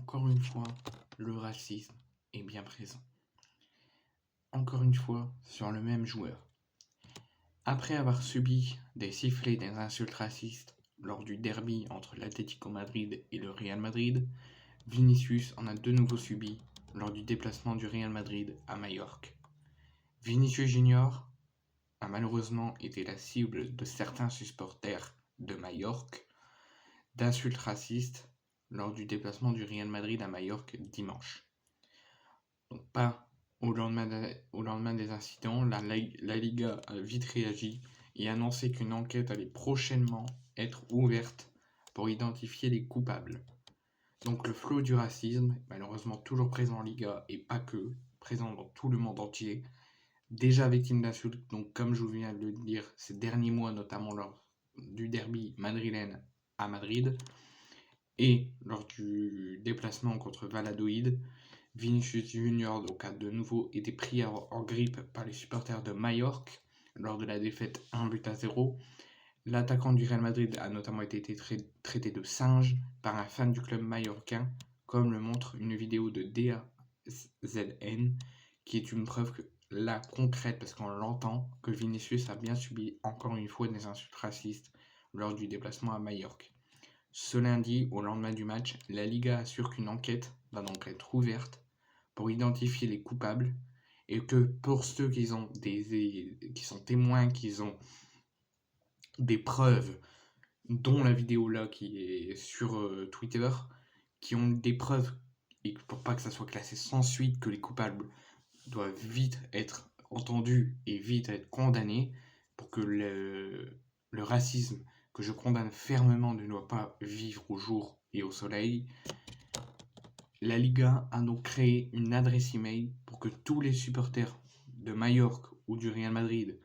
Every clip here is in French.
Encore une fois, le racisme est bien présent. Encore une fois, sur le même joueur. Après avoir subi des sifflets et des insultes racistes lors du derby entre l'Atlético Madrid et le Real Madrid, Vinicius en a de nouveau subi lors du déplacement du Real Madrid à Majorque. Vinicius Junior a malheureusement été la cible de certains supporters de Majorque d'insultes racistes lors du déplacement du Real Madrid à Majorque dimanche. Donc pas au lendemain des incidents, la Liga a vite réagi et annoncé qu'une enquête allait prochainement être ouverte pour identifier les coupables. Donc le flot du racisme, malheureusement toujours présent en Liga et pas que, présent dans tout le monde entier, déjà victime d'insultes, donc comme je vous viens de le dire ces derniers mois, notamment lors du derby madrilène à Madrid et lors du déplacement contre Valladolid, Vinicius Junior donc a de nouveau été pris en grippe par les supporters de Majorque lors de la défaite 1-0. L'attaquant du Real Madrid a notamment été traité de singe par un fan du club mallorquin, comme le montre une vidéo de DAZN, qui est une preuve concrète, parce qu'on l'entend, que Vinicius a bien subi encore une fois des insultes racistes lors du déplacement à Majorque. Ce lundi, au lendemain du match, la Liga assure qu'une enquête va donc être ouverte pour identifier les coupables et que pour ceux qui sont témoins, qui ont des preuves, dont la vidéo là qui est sur Twitter, qui ont des preuves et pour pas que ça soit classé sans suite, que les coupables doivent vite être entendus et vite être condamnés pour que le racisme que je condamne fermement ne doit pas vivre au jour et au soleil. La Liga a donc créé une adresse email pour que tous les supporters de Majorque ou du Real Madrid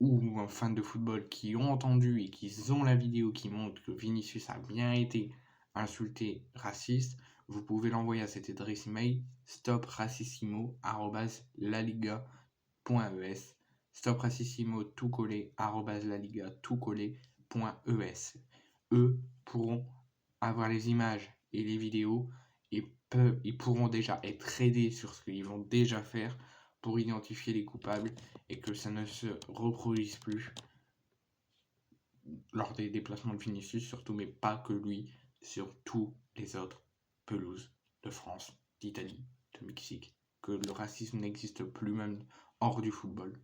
ou un fan de football qui ont entendu et qui ont la vidéo qui montre que Vinicius a bien été insulté, raciste, vous pouvez l'envoyer à cette adresse email stopracissimo@laliga.es, stopracissimo tout collé @laliga tout collé.es. Eux pourront avoir les images et les vidéos et ils pourront déjà être aidés sur ce qu'ils vont déjà faire pour identifier les coupables et que ça ne se reproduise plus lors des déplacements de Vinicius, surtout, mais pas que lui, sur tous les autres pelouses de France, d'Italie, de Mexique, que le racisme n'existe plus même hors du football.